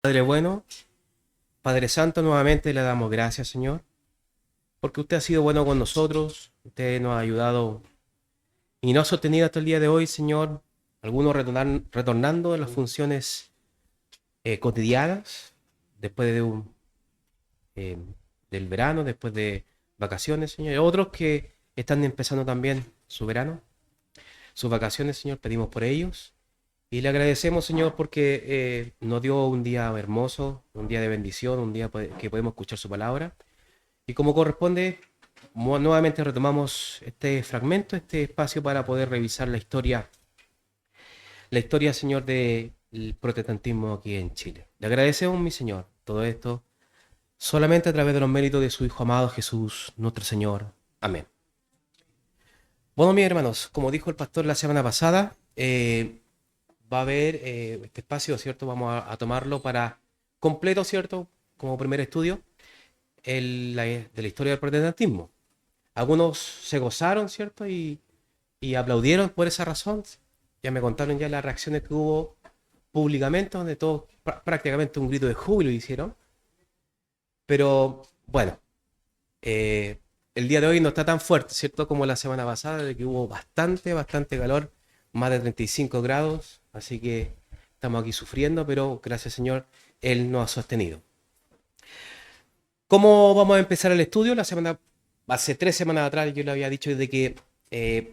Padre bueno, Padre Santo, nuevamente le damos gracias, Señor, porque usted ha sido bueno con nosotros, usted nos ha ayudado y nos ha sostenido hasta el día de hoy, Señor, algunos retornando de las funciones cotidianas, después eh, del verano, después de vacaciones, Señor, y otros que están empezando también su verano, sus vacaciones, Señor, pedimos por ellos. Y le agradecemos, Señor, porque nos dio un día hermoso, un día de bendición, un día que podemos escuchar su palabra. Y como corresponde, nuevamente retomamos este fragmento, este espacio para poder revisar la historia, Señor, del protestantismo aquí en Chile. Le agradecemos, mi Señor, todo esto solamente a través de los méritos de su Hijo amado Jesús, nuestro Señor. Amén. Bueno, mis hermanos, como dijo el pastor la semana pasada, va a haber este espacio, ¿cierto? Vamos a tomarlo para completo, ¿cierto? Como primer estudio de la historia del protestantismo. Algunos se gozaron, ¿cierto? Y aplaudieron por esa razón. Ya me contaron ya las reacciones que hubo públicamente, donde todos prácticamente un grito de júbilo hicieron. Pero bueno, eh, el día de hoy no está tan fuerte, ¿cierto? Como la semana pasada, de que hubo bastante calor, más de 35 grados. Así que estamos aquí sufriendo, pero gracias Señor, Él nos ha sostenido. ¿Cómo vamos a empezar el estudio? Hace 3 semanas atrás yo le había dicho de que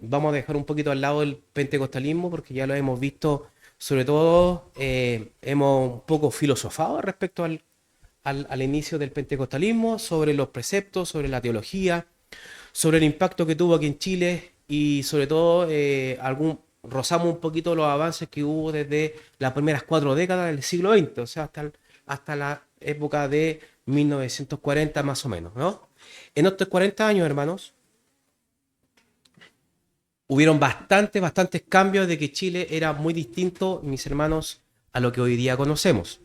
vamos a dejar un poquito al lado el pentecostalismo porque ya lo hemos visto, sobre todo hemos un poco filosofado respecto al inicio del pentecostalismo, sobre los preceptos, sobre la teología, sobre el impacto que tuvo aquí en Chile y sobre todo rozamos un poquito los avances que hubo desde las primeras 4 décadas del siglo XX, o sea, hasta la época de 1940 más o menos, ¿no? En estos 40 años, hermanos, hubieron bastantes cambios de que Chile era muy distinto, mis hermanos, a lo que hoy día conocemos.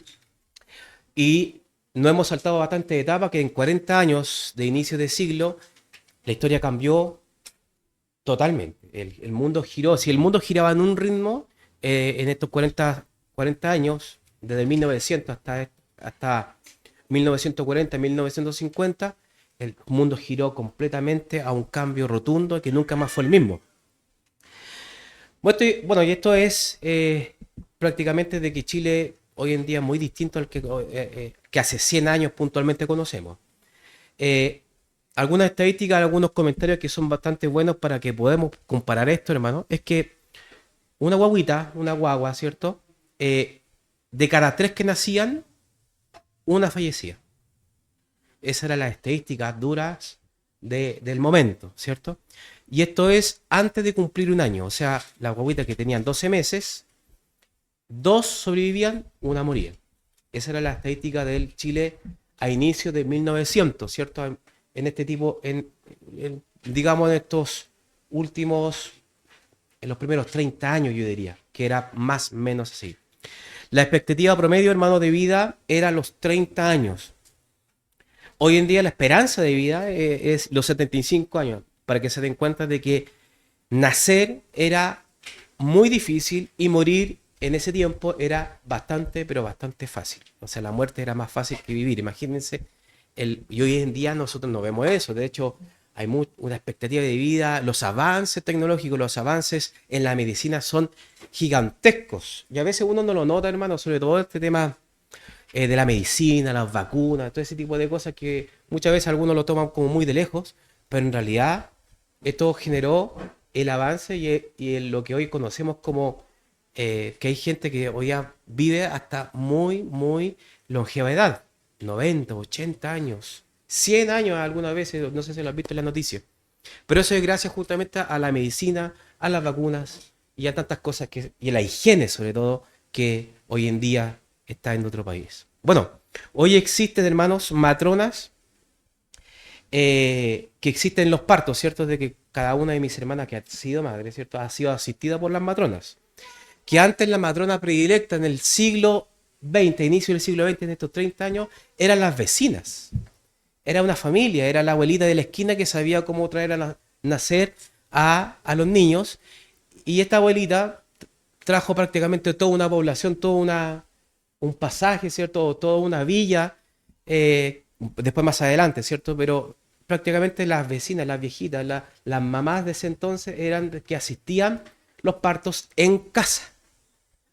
Y no hemos saltado bastantes etapas que en 40 años de inicio de siglo la historia cambió totalmente. El mundo giró. Si el mundo giraba en un ritmo, en estos 40 años, desde 1900 hasta 1940, 1950, el mundo giró completamente a un cambio rotundo que nunca más fue el mismo. Bueno, y esto es prácticamente de que Chile hoy en día es muy distinto al que hace 100 años puntualmente conocemos. Eh, Algunas estadísticas, algunos comentarios que son bastante buenos para que podamos comparar esto, hermano, es que una guagua, ¿cierto? De cada 3 que nacían, una fallecía. Esas eran las estadísticas duras del momento, ¿cierto? Y esto es antes de cumplir un año. O sea, las guaguitas que tenían 12 meses, dos sobrevivían, una moría. Esa era la estadística del Chile a inicio de 1900, ¿cierto? En este tipo, digamos, en estos últimos, en los primeros 30 años, yo diría, que era más o menos así. La expectativa promedio, hermano, de vida era los 30 años. Hoy en día la esperanza de vida es los 75 años, para que se den cuenta de que nacer era muy difícil y morir en ese tiempo era pero bastante fácil. O sea, la muerte era más fácil que vivir. Imagínense, y hoy en día nosotros no vemos eso. De hecho, hay una expectativa de vida, los avances tecnológicos, los avances en la medicina son gigantescos. Y a veces uno no lo nota, hermano, sobre todo este tema de la medicina, las vacunas, todo ese tipo de cosas que muchas veces algunos lo toman como muy de lejos, pero en realidad esto generó el avance lo que hoy conocemos como que hay gente que hoy ya vive hasta muy longeva edad, 90, 80 años, 100 años algunas veces, no sé si lo has visto en las noticias. Pero eso es gracias justamente a la medicina, a las vacunas y a tantas cosas y a la higiene sobre todo que hoy en día está en otro país. Bueno, hoy existen, hermanos, matronas que existen los partos, ¿cierto? De que cada una de mis hermanas que ha sido madre, ¿cierto? Ha sido asistida por las matronas. Que antes la matrona predilecta en el siglo XX, inicio del siglo XX, en estos 30 años, eran las vecinas. Era una familia, era la abuelita de la esquina que sabía cómo traer a nacer a los niños. Y esta abuelita trajo prácticamente toda una población, toda un pasaje, ¿cierto? O toda una villa, después más adelante, ¿cierto? Pero prácticamente las vecinas, las viejitas, las mamás de ese entonces eran que asistían los partos en casa.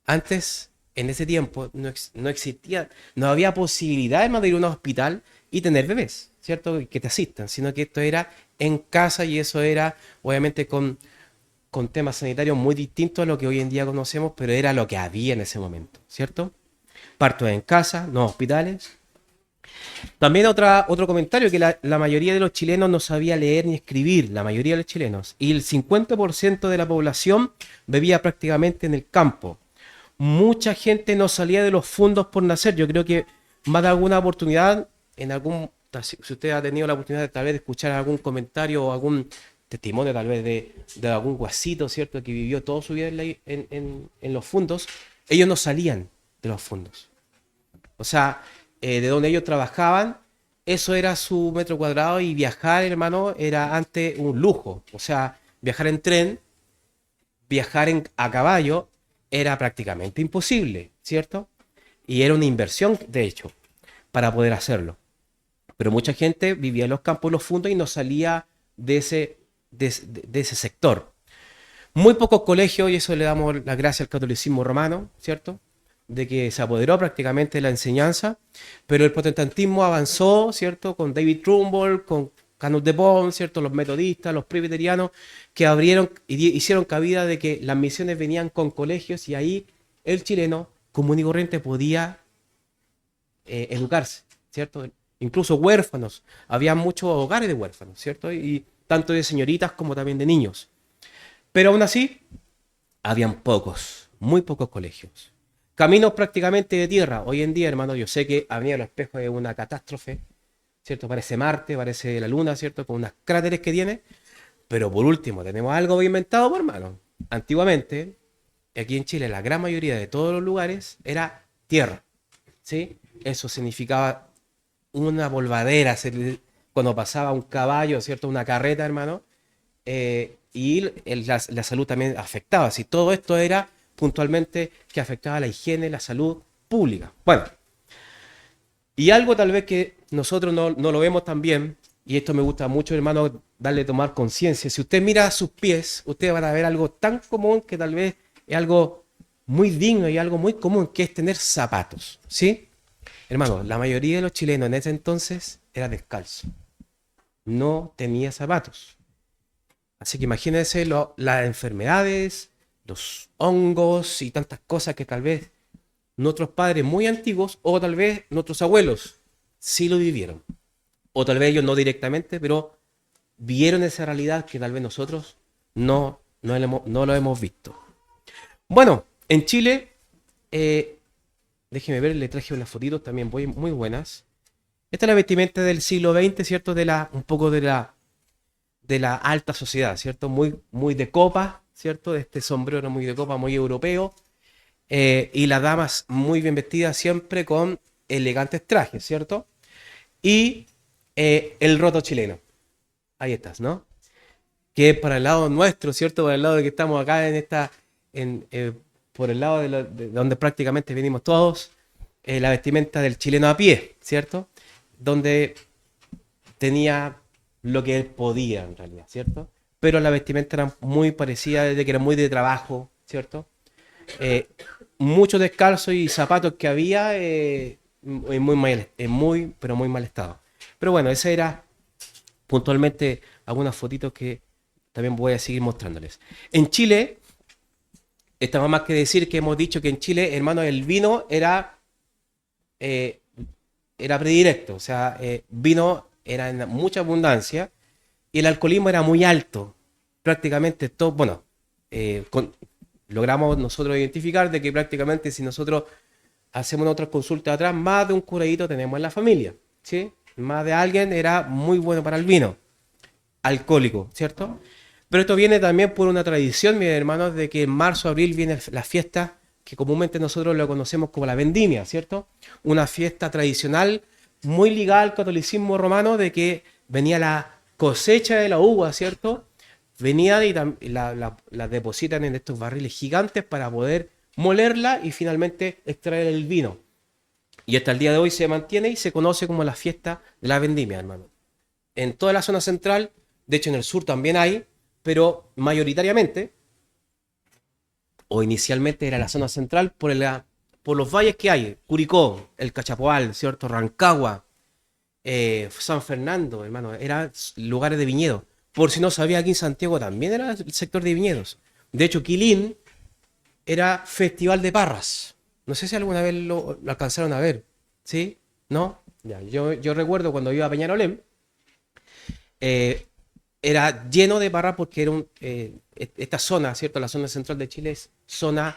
Antes, en ese tiempo, no existía, no había posibilidad de ir a un hospital y tener bebés, ¿cierto? Que te asistan, sino que esto era en casa y eso era, obviamente, con temas sanitarios muy distintos a lo que hoy en día conocemos, pero era lo que había en ese momento, ¿cierto? Partos en casa, no hospitales. También otro comentario, que la mayoría de los chilenos no sabía leer ni escribir, la mayoría de los chilenos, y el 50% de la población vivía prácticamente en el campo. Mucha gente no salía de los fondos por nacer. Yo creo que más de alguna oportunidad, si usted ha tenido la oportunidad de, tal vez de escuchar algún comentario o algún testimonio tal vez de algún guasito, ¿cierto? Que vivió toda su vida en los fondos, ellos no salían de los fondos. O sea, de donde ellos trabajaban, eso era su metro cuadrado y viajar, hermano, era antes un lujo. O sea, viajar en tren, viajar a caballo era prácticamente imposible, ¿cierto? Y era una inversión, de hecho, para poder hacerlo. Pero mucha gente vivía en los campos, en los fundos y no salía de ese sector. Muy pocos colegios, y eso le damos la gracia al catolicismo romano, ¿cierto? De que se apoderó prácticamente de la enseñanza, pero el protestantismo avanzó, ¿cierto? Con David Trumbull, con Canut de Pont, ¿cierto? Los metodistas, los presbiterianos, que abrieron y hicieron cabida de que las misiones venían con colegios y ahí el chileno común y corriente podía educarse, ¿cierto? Incluso huérfanos, había muchos hogares de huérfanos, ¿cierto? Y tanto de señoritas como también de niños. Pero aún así, habían pocos, muy pocos colegios. Caminos prácticamente de tierra. Hoy en día, hermano, yo sé que Avenida Los Espejos es una catástrofe, ¿cierto? Parece Marte, parece la Luna, ¿cierto? Con unas cráteres que tiene. Pero por último, tenemos algo inventado, por hermano. Antiguamente, aquí en Chile, la gran mayoría de todos los lugares era tierra, ¿sí? Eso significaba una polvadera, cuando pasaba un caballo, ¿cierto? Una carreta, hermano. Y la salud también afectaba. Si todo esto era puntualmente que afectaba a la higiene, la salud pública. Bueno, y algo tal vez que nosotros no lo vemos tan bien, y esto me gusta mucho, hermano, darle tomar conciencia. Si usted mira a sus pies, usted va a ver algo tan común que tal vez es algo muy digno y algo muy común, que es tener zapatos, ¿sí? Hermano, la mayoría de los chilenos en ese entonces era descalzo. No tenía zapatos. Así que imagínense las enfermedades, los hongos y tantas cosas que tal vez nuestros padres muy antiguos o tal vez nuestros abuelos sí lo vivieron. O tal vez ellos no directamente, pero vieron esa realidad que tal vez nosotros no lo hemos visto. Bueno, en Chile, déjeme ver, le traje unas fotitos también muy buenas. Esta es la vestimenta del siglo XX, ¿cierto? Un poco de la alta sociedad, ¿cierto? Muy de copa, ¿cierto? De este sombrero muy de copa, muy europeo. Y las damas muy bien vestidas, siempre con elegantes trajes, ¿cierto? Y el roto chileno. Ahí estás, ¿no? Que es para el lado nuestro, ¿cierto? Para el lado de que estamos acá por el lado de donde prácticamente venimos todos, la vestimenta del chileno a pie, ¿cierto? Donde tenía lo que él podía en realidad, ¿cierto? Pero la vestimenta era muy parecida, desde que era muy de trabajo, ¿cierto? Eh, Mucho descalzo y zapatos que había pero muy mal estado. Pero bueno, ese era puntualmente algunas fotitos que también voy a seguir mostrándoles. En Chile, está más que decir que hemos dicho que en Chile, hermano, el vino eh, era predilecto, o sea, vino era en mucha abundancia y el alcoholismo era muy alto. Prácticamente todo, bueno, logramos nosotros identificar de que prácticamente si nosotros hacemos otras consultas atrás, más de un curadito tenemos en la familia, ¿sí? Más de alguien era muy bueno para el vino, alcohólico, ¿cierto? Pero esto viene también por una tradición, mis hermanos, de que en marzo, abril viene la fiesta que comúnmente nosotros lo conocemos como la vendimia, ¿cierto? Una fiesta tradicional muy ligada al catolicismo romano, de que venía la cosecha de la uva, ¿cierto? Venía y la depositan en estos barriles gigantes para poder molerla y finalmente extraer el vino. Y hasta el día de hoy se mantiene y se conoce como la fiesta de la vendimia, hermano. En toda la zona central, de hecho en el sur también hay, pero mayoritariamente, o inicialmente era la zona central por los valles que hay, Curicó, el Cachapoal, ¿cierto? Rancagua, San Fernando, hermano, eran lugares de viñedos. Por si no sabía, aquí en Santiago también era el sector de viñedos. De hecho, Quilín era festival de parras. No sé si alguna vez lo alcanzaron a ver. ¿Sí? ¿No? Ya, yo recuerdo cuando iba a Peñarolén, eh, era lleno de parras porque era esta zona, ¿cierto? La zona central de Chile es zona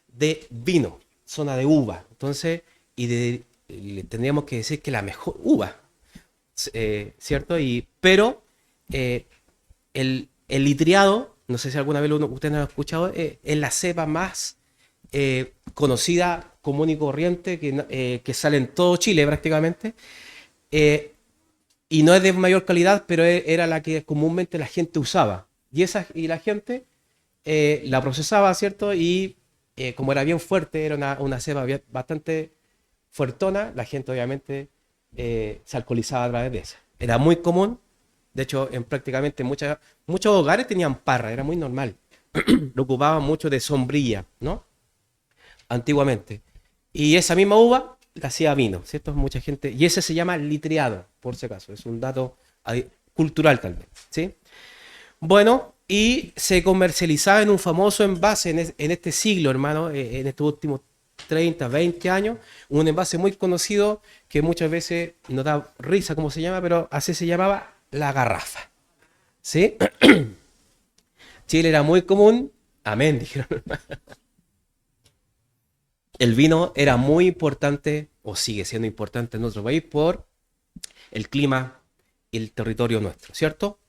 de vino, zona de uva. Entonces, le tendríamos que decir que la mejor uva, ¿cierto? Pero el litriado, no sé si alguna vez ustedes lo han escuchado, es la cepa más conocida, común y corriente, que sale en todo Chile prácticamente. eh, y no es de mayor calidad, pero era la que comúnmente la gente usaba. Y la gente la procesaba, ¿cierto? Y como era bien fuerte, era una cepa bastante fuertona, la gente obviamente se alcoholizaba a través de esa. Era muy común, de hecho, en prácticamente muchos hogares tenían parra, era muy normal. Lo ocupaban mucho de sombrilla, ¿no? Antiguamente. Y esa misma uva la hacía vino, ¿cierto? Mucha gente. Y ese se llama litreado, por si acaso. Es un dato cultural, tal vez, ¿sí? Bueno, y se comercializaba en un famoso envase en este siglo, hermano, en estos últimos 30, 20 años, un envase muy conocido que muchas veces no da risa cómo se llama, pero así se llamaba la garrafa, ¿sí? Chile era muy común, amén, dijeron. El vino era muy importante, o sigue siendo importante en nuestro país, por el clima y el territorio nuestro, ¿cierto?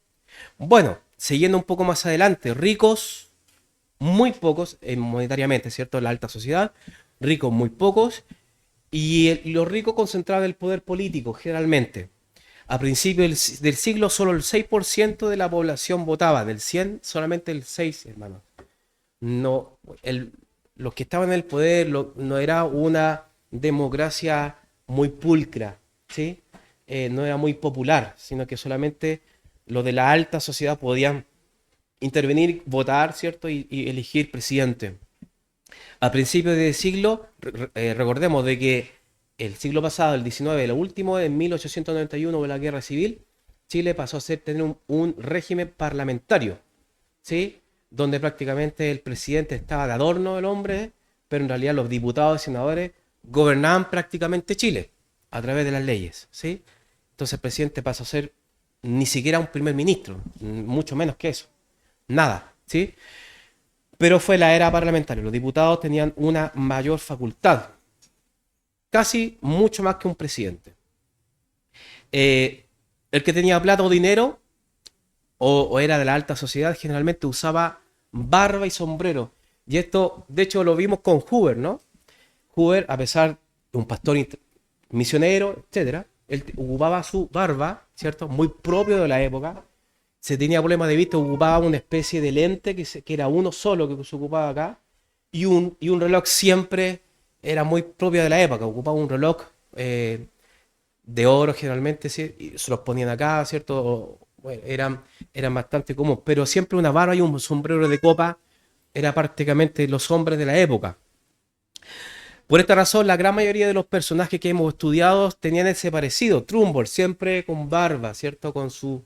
Bueno, siguiendo un poco más adelante, ricos, muy pocos monetariamente, ¿cierto? La alta sociedad, ricos muy pocos, y los ricos concentraban el poder político, generalmente. A principios del siglo, solo el 6% de la población votaba, del 100, solamente el 6, hermano. No, los que estaban en el poder no era una democracia muy pulcra, ¿sí? No era muy popular, sino que solamente los de la alta sociedad podían intervenir, votar, ¿cierto? Y elegir presidente. A principios del siglo, recordemos de que el siglo pasado, el 19, lo último, en 1891, con la guerra civil, Chile pasó a tener un régimen parlamentario, ¿sí? Donde prácticamente el presidente estaba de adorno el hombre, pero en realidad los diputados y senadores gobernaban prácticamente Chile a través de las leyes, ¿sí? Entonces el presidente pasó a ser ni siquiera un primer ministro, mucho menos que eso, nada, ¿sí? Pero fue la era parlamentaria, los diputados tenían una mayor facultad, casi mucho más que un presidente. El que tenía plata o dinero, o era de la alta sociedad, generalmente usaba barba y sombrero. Y esto, de hecho, lo vimos con Hoover, ¿no? Hoover, a pesar de un pastor misionero, etcétera, él ocupaba su barba, ¿cierto? Muy propio de la época. Se tenía problemas de vista, ocupaba una especie de lente que era uno solo que se ocupaba acá. Y un reloj siempre era muy propio de la época. Ocupaba un reloj de oro generalmente, ¿sí? Y se los ponían acá, ¿cierto? Bueno, eran bastante comunes. Pero siempre una barba y un sombrero de copa era prácticamente los hombres de la época. Por esta razón, la gran mayoría de los personajes que hemos estudiado tenían ese parecido. Trumbull, siempre con barba, ¿cierto? Con su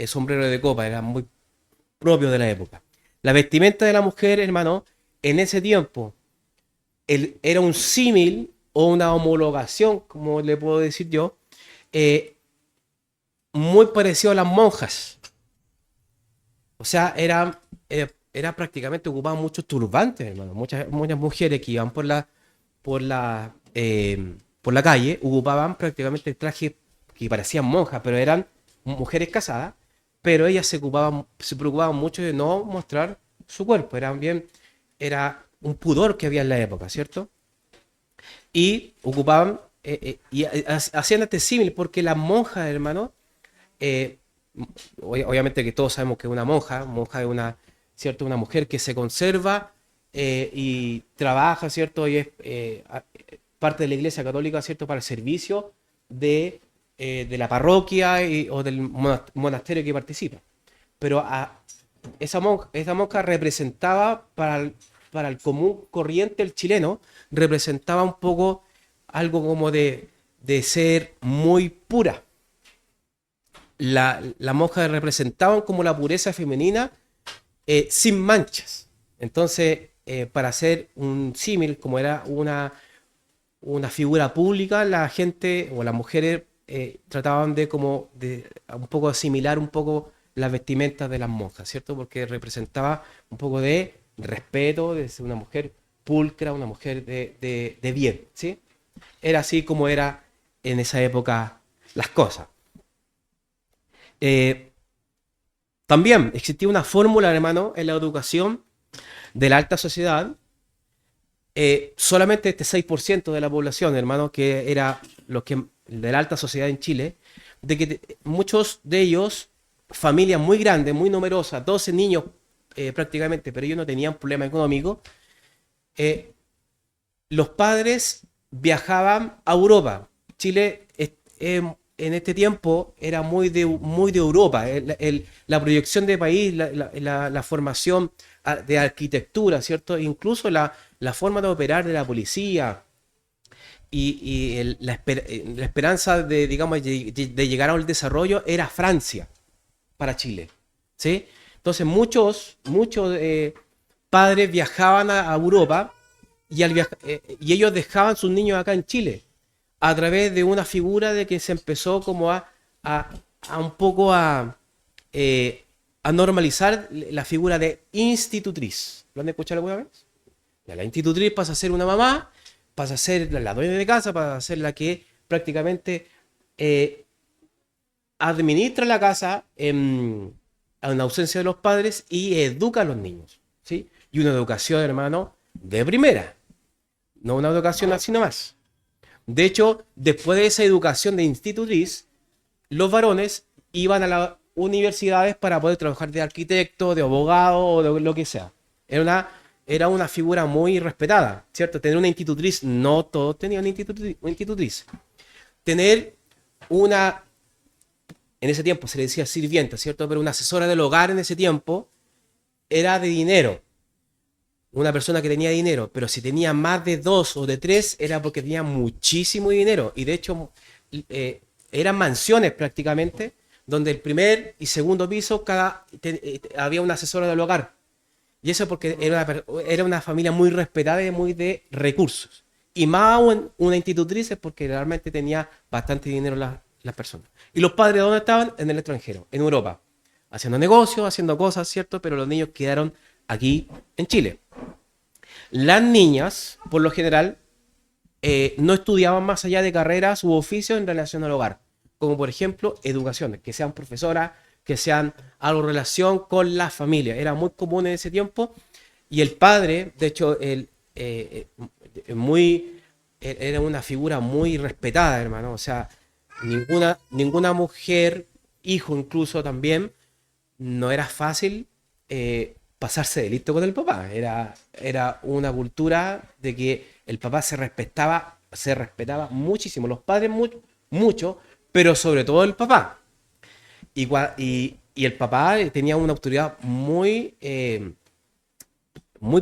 sombrero de copa, era muy propio de la época. La vestimenta de la mujer, hermano, en ese tiempo era un símil o una homologación, como le puedo decir yo, eh, muy parecido a las monjas. O sea, era prácticamente ocupaban muchos turbantes, hermano. Muchas mujeres que iban por la calle ocupaban prácticamente trajes que parecían monjas, pero eran mujeres casadas, pero ellas se preocupaban mucho de no mostrar su cuerpo. Era un pudor que había en la época, ¿cierto? Y ocupaban, hacían este símil, porque las monjas, hermano, eh, obviamente que todos sabemos que una monja es ¿cierto? Una mujer que se conserva y trabaja, ¿cierto? Y parte de la Iglesia Católica, ¿cierto?, para el servicio de la parroquia o del monasterio que participa. Pero esa monja representaba para el común corriente, el chileno, representaba un poco algo como de ser muy pura. La monja representaban como la pureza femenina sin manchas. Entonces, para hacer un símil, como era una figura pública, la gente o las mujeres trataban de como de un poco asimilar un poco las vestimentas de las monjas, ¿cierto? Porque representaba un poco de respeto, de ser una mujer pulcra, una mujer de bien, ¿sí? Era así como era en esa época las cosas. Eh, También existía una fórmula, hermano, en la educación de la alta sociedad. Solamente este 6% de la población, hermano, que era los que de la alta sociedad en Chile, de que muchos de ellos, familias muy grandes, muy numerosas, 12 niños prácticamente, pero ellos no tenían problema económico, eh, los padres viajaban a Europa. Chile en este tiempo era muy de Europa. La proyección de país, la formación de arquitectura, ¿cierto? Incluso la forma de operar de la policía la esperanza de, digamos, de llegar al desarrollo era Francia para Chile, ¿sí? Entonces muchos padres viajaban a Europa y ellos dejaban sus niños acá en Chile a través de una figura de que se empezó como a, un poco a normalizar la figura de institutriz. ¿Lo han escuchado alguna vez? La institutriz pasa a ser una mamá, pasa a ser la dueña de casa, pasa a ser la que prácticamente eh, administra la casa en ausencia de los padres y educa a los niños, ¿sí? Y una educación, hermano, de primera, no una educación así nomás. De hecho, después de esa educación de institutriz, los varones iban a las universidades para poder trabajar de arquitecto, de abogado o de lo que sea. Era una figura muy respetada, ¿cierto? Tener una institutriz, no todos tenían una institutriz. Tener una, en ese tiempo se le decía sirvienta, ¿cierto? Pero una asesora del hogar en ese tiempo era de dinero. Una persona que tenía dinero, pero si tenía más de 2 o de 3 era porque tenía muchísimo dinero. Y de hecho eran mansiones prácticamente, donde el primer y segundo piso había una asesora del hogar. Y eso porque era una familia muy respetada y muy de recursos. Y más aún una institutriz es porque realmente tenía bastante dinero las personas. ¿Y los padres dónde estaban? En el extranjero, en Europa. Haciendo negocios, haciendo cosas, ¿cierto? Pero los niños quedaron aquí en Chile. Las niñas, por lo general, no estudiaban más allá de carreras u oficios en relación al hogar. Como por ejemplo, educación, que sean profesoras, que sean algo en relación con la familia. Era muy común en ese tiempo. Y el padre, de hecho, era una figura muy respetada, hermano. O sea, ninguna mujer, hijo incluso también, no era fácil pasarse de listo con el papá. Era una cultura de que el papá se respetaba muchísimo. Los padres mucho, pero sobre todo el papá. Y el papá tenía una autoridad muy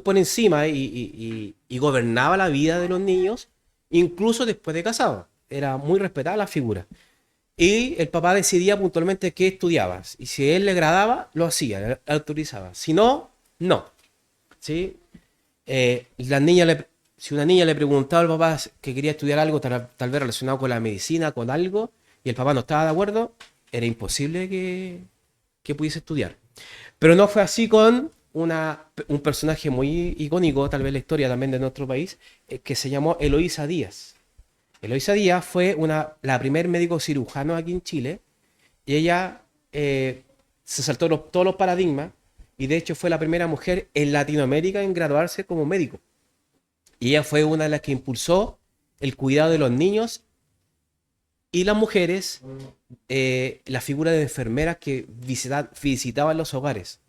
por encima y gobernaba la vida de los niños, incluso después de casado. Era muy respetada la figura. Y el papá decidía puntualmente qué estudiabas. Y si a él le agradaba, lo hacía, le autorizaba. Si no, no. ¿Sí? Si una niña le preguntaba al papá que quería estudiar algo, tal vez relacionado con la medicina, con algo, y el papá no estaba de acuerdo, era imposible que pudiese estudiar. Pero no fue así con un personaje muy icónico, tal vez la historia también de nuestro país, que se llamó Eloísa Díaz. Eloísa Díaz fue la primer médico cirujano aquí en Chile y ella se saltó todos los paradigmas y de hecho fue la primera mujer en Latinoamérica en graduarse como médico. Y ella fue una de las que impulsó el cuidado de los niños y las mujeres, la figura de enfermeras que visitaban los hogares,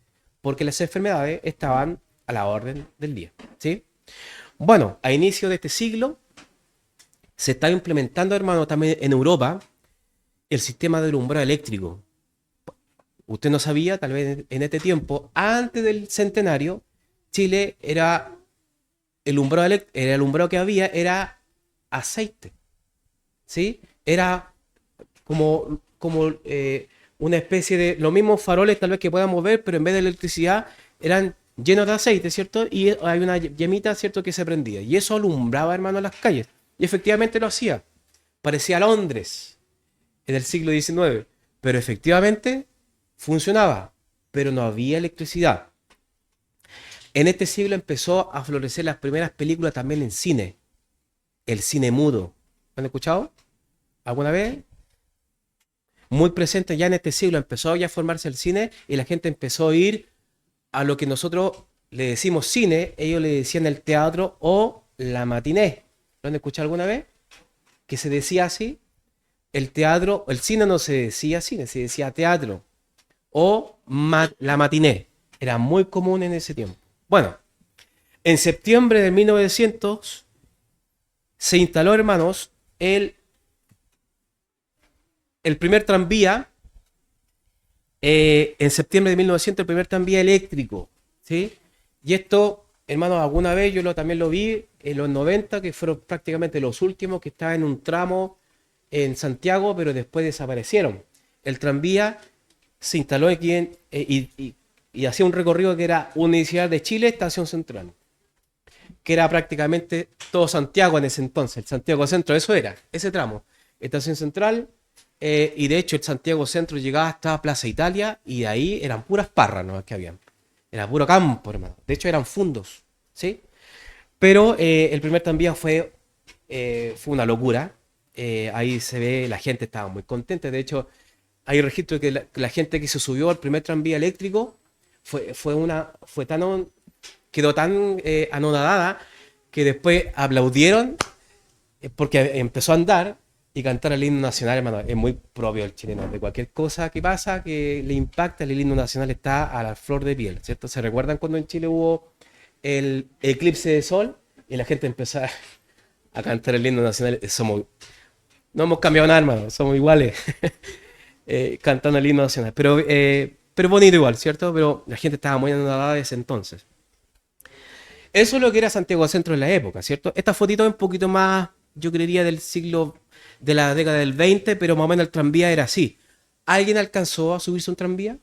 porque las enfermedades estaban a la orden del día, ¿sí? Bueno, a inicio de este siglo, se está implementando, hermano, también en Europa el sistema del alumbrado eléctrico. Usted no sabía, tal vez en este tiempo, antes del centenario, Chile era el alumbrado que había era aceite, ¿sí? Era como una especie de los mismos faroles tal vez que podamos ver, pero en vez de electricidad eran llenos de aceite, ¿cierto? Y hay una llamita, ¿cierto?, que se prendía. Y eso alumbraba, hermano, las calles. Y efectivamente lo hacía. Parecía Londres en el siglo XIX, pero efectivamente funcionaba, pero no había electricidad. En este siglo empezó a florecer las primeras películas también en cine, el cine mudo. ¿Han escuchado alguna vez? Muy presente ya en este siglo empezó ya a formarse el cine y la gente empezó a ir a lo que nosotros le decimos cine, ellos le decían el teatro o la matiné. ¿Lo han escuchado alguna vez? Que se decía así. El teatro, el cine no se decía cine, se decía teatro o la matiné. Era muy común en ese tiempo. Bueno, en septiembre de 1900 se instaló, hermanos, el primer tranvía. En septiembre de 1900 el primer tranvía eléctrico, ¿sí? Y esto, hermanos, alguna vez yo también lo vi en los 90, que fueron prácticamente los últimos que estaban en un tramo en Santiago, pero después desaparecieron. El tranvía se instaló aquí y hacía un recorrido que era Universidad de Chile, Estación Central, que era prácticamente todo Santiago en ese entonces, el Santiago Centro, eso era, ese tramo. Estación Central, y de hecho el Santiago Centro llegaba hasta Plaza Italia y de ahí eran puras parras ¿no? que habían. Era puro campo, hermano. De hecho eran fundos, ¿sí? Pero el primer tranvía fue una locura. Ahí se ve, la gente estaba muy contenta. De hecho, hay registro de que la gente que se subió al primer tranvía eléctrico quedó tan anonadada que después aplaudieron porque empezó a andar y cantar el himno nacional, hermano. Es muy propio el chileno. De cualquier cosa que pasa que le impacta, el himno nacional está a la flor de piel, ¿cierto? ¿Se recuerdan cuando en Chile hubo el eclipse de sol y la gente empezó a cantar el himno nacional? No hemos cambiado nada, hermano. Somos iguales cantando el himno nacional. Pero bonito igual, ¿cierto? Pero la gente estaba muy enamorada de ese entonces. Eso es lo que era Santiago Centro en la época, ¿cierto? Esta fotito es un poquito más, yo creería, de la década del 20, pero más o menos el tranvía era así. ¿Alguien alcanzó a subirse a un tranvía?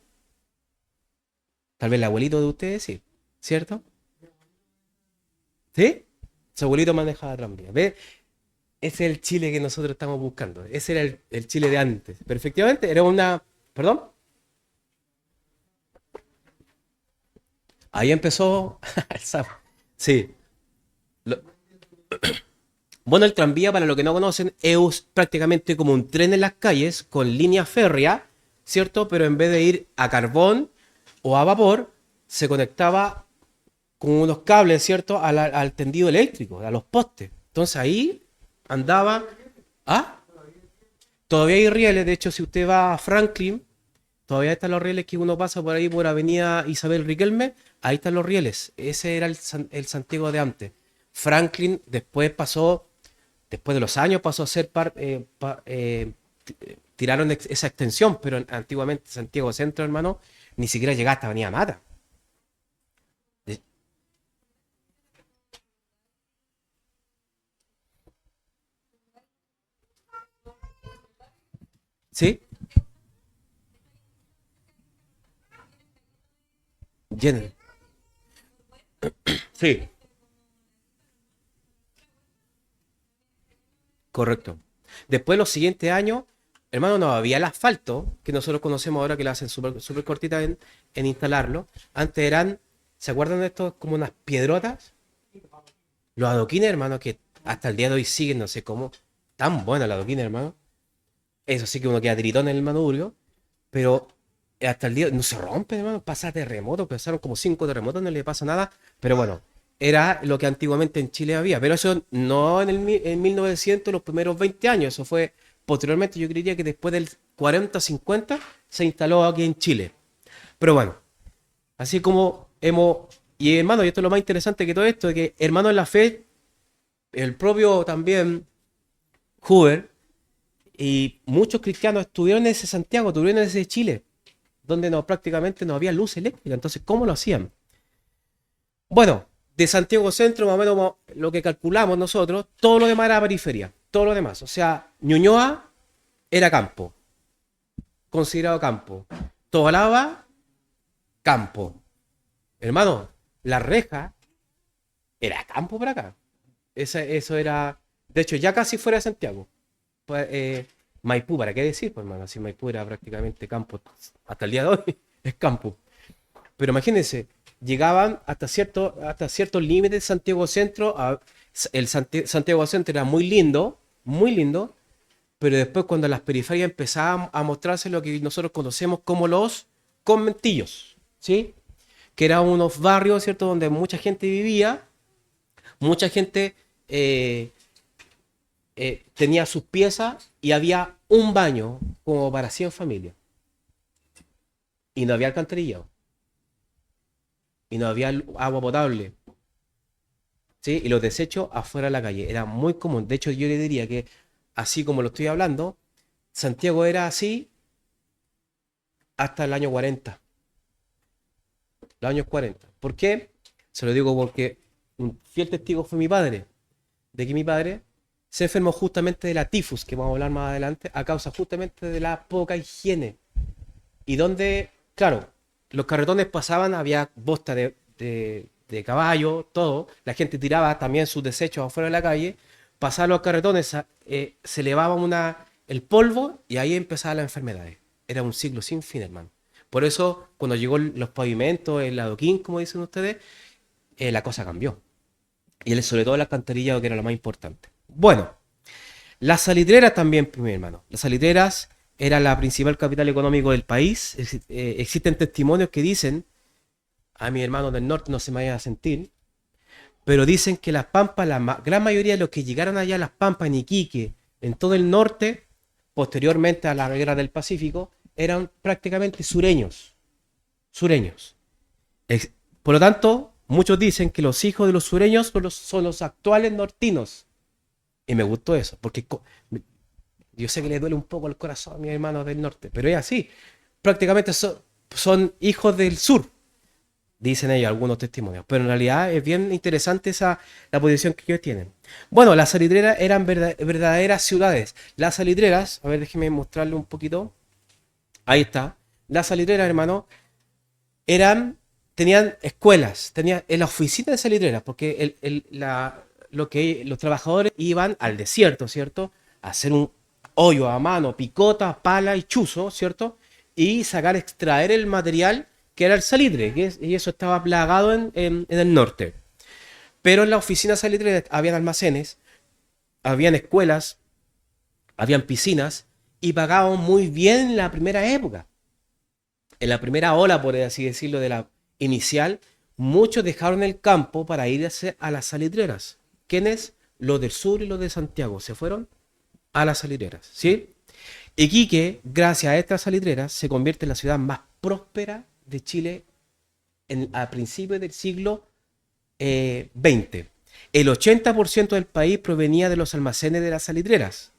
Tal vez el abuelito de ustedes, sí, ¿cierto? ¿Sí? Su abuelito manejaba tranvía. ¿Ves? Ese es el Chile que nosotros estamos buscando. Ese era el Chile de antes. Pero efectivamente era una... ¿Perdón? Ahí empezó el sapo. Sí. Lo- Bueno, el tranvía, para los que no conocen, es prácticamente como un tren en las calles con línea férrea, ¿cierto? Pero en vez de ir a carbón o a vapor, se conectaba con unos cables, ¿cierto? Al tendido eléctrico, a los postes. Entonces ahí andaba... ¿Ah? Todavía hay rieles, de hecho, si usted va a Franklin, todavía están los rieles que uno pasa por ahí por Avenida Isabel Riquelme, ahí están los rieles. Ese era el Santiago de antes. Franklin después de los años pasó a ser tiraron esa extensión, pero antiguamente Santiago Centro, hermano, ni siquiera llegaba hasta Avenida Mata. De- ¿Sí? Lleno. Sí, correcto. Después, los siguientes años, hermano, no había el asfalto que nosotros conocemos ahora que lo hacen súper súper cortita en instalarlo. Antes eran, ¿se acuerdan de estos como unas piedrotas? Los adoquines, hermano, que hasta el día de hoy siguen, no sé cómo. Tan buenos los adoquines, hermano. Eso sí que uno queda tiritón en el manubrio. Pero hasta el día no se rompe, hermano. Pasa terremotos, pasaron como 5 terremotos, no le pasa nada. Pero bueno, era lo que antiguamente en Chile había. Pero eso no en 1900, los primeros 20 años. Eso fue posteriormente, yo creería que después del 40-50 se instaló aquí en Chile. Pero bueno, así como hemos... Y hermano, y esto es lo más interesante que todo esto, de que hermano en la fe, el propio también Hoover, y muchos cristianos estuvieron en ese Santiago, estuvieron en ese Chile, donde no, prácticamente no había luz eléctrica. Entonces, ¿cómo lo hacían? Bueno, de Santiago Centro, más o menos lo que calculamos nosotros, todo lo demás era periferia, todo lo demás. O sea, Ñuñoa era campo, considerado campo. Tobalaba, campo. Hermano, La Reja era campo para acá. Eso era, de hecho, ya casi fuera de Santiago. Pues, Maipú, ¿para qué decir? Pues, hermano, si Maipú era prácticamente campo, hasta el día de hoy es campo. Pero imagínense, llegaban hasta ciertos límites de Santiago Centro. Santiago Centro era muy lindo, pero después cuando las periferias empezaban a mostrarse lo que nosotros conocemos como los conventillos, ¿sí? Que eran unos barrios, ¿cierto? Donde mucha gente vivía, mucha gente eh, tenía sus piezas y había un baño como para 100 familias. Y no había alcantarillado. Y no había agua potable. ¿Sí? Y los desechos afuera de la calle. Era muy común. De hecho, yo le diría que, así como lo estoy hablando, Santiago era así hasta el año 40. Los años 40. ¿Por qué? Se lo digo porque un fiel testigo fue mi padre. De que mi padre se enfermó justamente de la tifus, que vamos a hablar más adelante, a causa justamente de la poca higiene. Y donde, claro, los carretones pasaban, había bosta de caballo, todo. La gente tiraba también sus desechos afuera de la calle. Pasaban los carretones, se elevaba el polvo y ahí empezaban las enfermedades. Era un ciclo sin fin, hermano. Por eso, cuando llegó los pavimentos, el adoquín, como dicen ustedes, la cosa cambió. Y sobre todo el alcantarillado, que era lo más importante. Bueno, las salitreras también, mi hermano. Las salitreras eran la principal capital económico del país. Existen testimonios que dicen, a mi hermano del norte no se me vaya a sentir, pero dicen que las Pampas, gran mayoría de los que llegaron allá a las Pampas, en Iquique, en todo el norte, posteriormente a la guerra del Pacífico, eran prácticamente sureños. Sureños. Por lo tanto, muchos dicen que los hijos de los sureños son los actuales nortinos. Y me gustó eso, porque yo sé que le duele un poco el corazón a mis hermanos del norte, pero es así. Prácticamente son hijos del sur, dicen ellos algunos testimonios. Pero en realidad es bien interesante la posición que ellos tienen. Bueno, las salitreras eran verdaderas ciudades. Las salitreras, a ver, déjeme mostrarle un poquito. Ahí está. Las salitreras, hermano, tenían escuelas, tenían en la oficina de salitreras, porque los trabajadores iban al desierto, ¿cierto? A hacer un hoyo a mano, picota, pala y chuzo, ¿cierto? Y extraer el material que era el salitre, y eso estaba plagado en el norte. Pero en la oficina salitre habían almacenes, habían escuelas, habían piscinas, y pagaban muy bien en la primera época. En la primera ola, por así decirlo, de la inicial, muchos dejaron el campo para irse a las salitreras. ¿Quiénes? Los del sur y los de Santiago se fueron a las salitreras, ¿sí? Iquique, gracias a estas salitreras, se convierte en la ciudad más próspera de Chile a principios del siglo XX. El 80% del país provenía de los almacenes de las salitreras.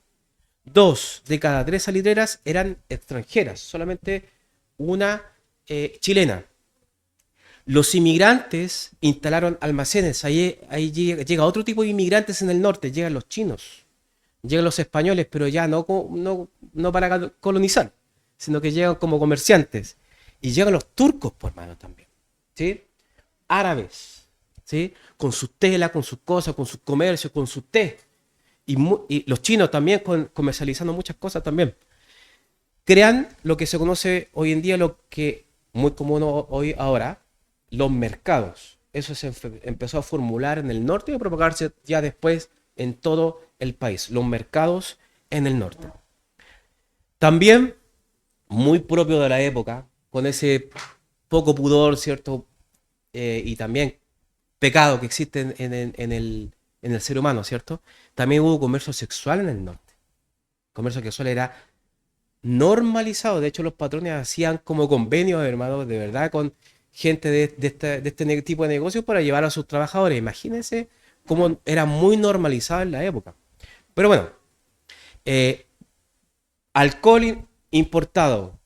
2 de cada 3 salitreras eran extranjeras, solamente una chilena. Los inmigrantes instalaron almacenes. Ahí llega otro tipo de inmigrantes en el norte. Llegan los chinos, llegan los españoles, pero ya no para colonizar, sino que llegan como comerciantes. Y llegan los turcos, por mano también, ¿sí? Árabes, ¿sí? Con sus telas, con sus cosas, con sus comercios, con sus té. Y los chinos también comercializando muchas cosas también. Crean lo que se conoce hoy en día, lo que muy común hoy ahora, los mercados. Eso se empezó a formular en el norte y a propagarse ya después en todo el país. Los mercados en el norte. También, muy propio de la época, con ese poco pudor, ¿cierto? Y también pecado que existe en el ser humano, ¿cierto? También hubo comercio sexual en el norte. Comercio sexual era normalizado. De hecho, los patrones hacían como convenios, hermanos, de verdad, con gente de este tipo de negocios para llevar a sus trabajadores. Imagínense cómo era muy normalizado en la época. Pero bueno, Eh, alcohol importado,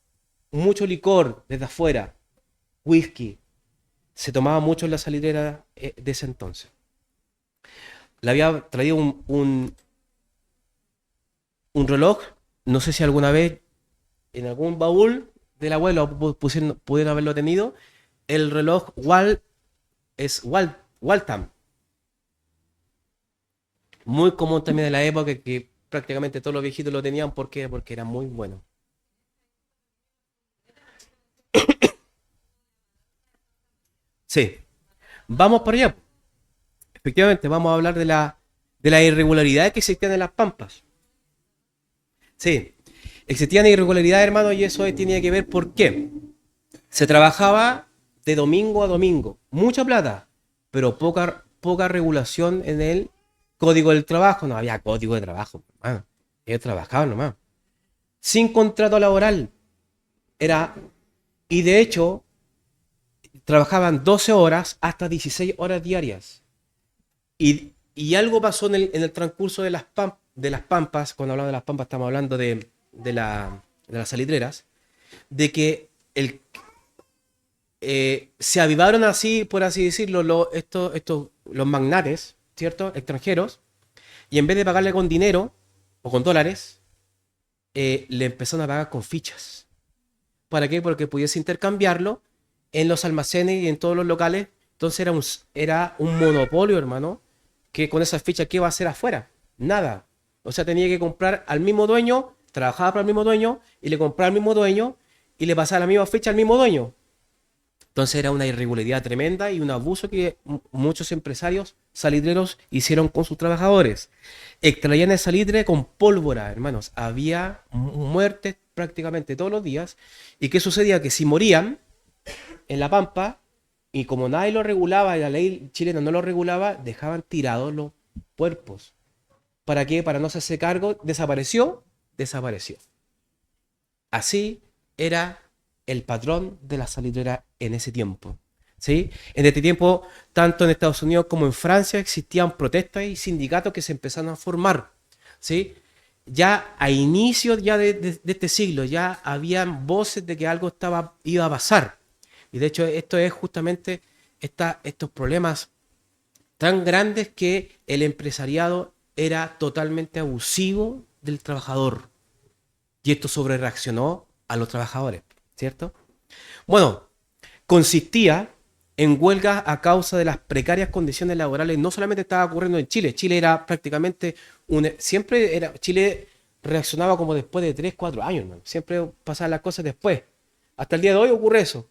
mucho licor desde afuera, whisky, se tomaba mucho en la salidera de ese entonces. Le había traído un reloj, no sé si alguna vez en algún baúl del abuelo pudieron haberlo tenido, el reloj Waltham, muy común también de la época que prácticamente todos los viejitos lo tenían porque era muy bueno. Sí, vamos para allá. Efectivamente, vamos a hablar de la irregularidad que existían en las pampas. Sí, existían irregularidades, hermano, y eso tenía que ver por qué. Se trabajaba de domingo a domingo, mucha plata, pero poca regulación en el código del trabajo. No había código de trabajo, hermano. Ellos trabajaban nomás. Sin contrato laboral. Era, y de hecho, trabajaban 12 horas hasta 16 horas diarias. Y algo pasó en el transcurso de las pampas, cuando hablamos de las pampas estamos hablando de las salitreras, de que se avivaron así, por así decirlo, los magnates, ¿cierto? Extranjeros, y en vez de pagarle con dinero o con dólares, le empezaron a pagar con fichas. ¿Para qué? Porque pudiese intercambiarlo en los almacenes y en todos los locales. Entonces era un monopolio, hermano, que con esas fichas, ¿qué iba a hacer afuera? Nada. O sea, tenía que comprar al mismo dueño, trabajaba para el mismo dueño, y le compraba al mismo dueño, y le pasaba la misma ficha al mismo dueño. Entonces era una irregularidad tremenda y un abuso que muchos empresarios salitreros hicieron con sus trabajadores. Extraían el salitre con pólvora, hermanos. Había muertes prácticamente todos los días. ¿Y qué sucedía? Que si morían en la pampa, y como nadie lo regulaba y la ley chilena no lo regulaba, dejaban tirados los cuerpos. ¿Para qué? Para no hacerse cargo. Desapareció, desapareció. Así era el patrón de la salitrera en ese tiempo. ¿Sí? En este tiempo, tanto en Estados Unidos como en Francia, existían protestas y sindicatos que se empezaron a formar. ¿Sí? Ya a inicios ya de este siglo, ya habían voces de que algo iba a pasar. Y de hecho, esto es justamente estos problemas tan grandes que el empresariado era totalmente abusivo del trabajador. Y esto sobrereaccionó a los trabajadores, ¿cierto? Bueno, consistía en huelgas a causa de las precarias condiciones laborales. No solamente estaba ocurriendo en Chile, Chile era prácticamente Chile reaccionaba como después de 3 4 años, ¿no? Siempre pasaban las cosas después. Hasta el día de hoy ocurre eso.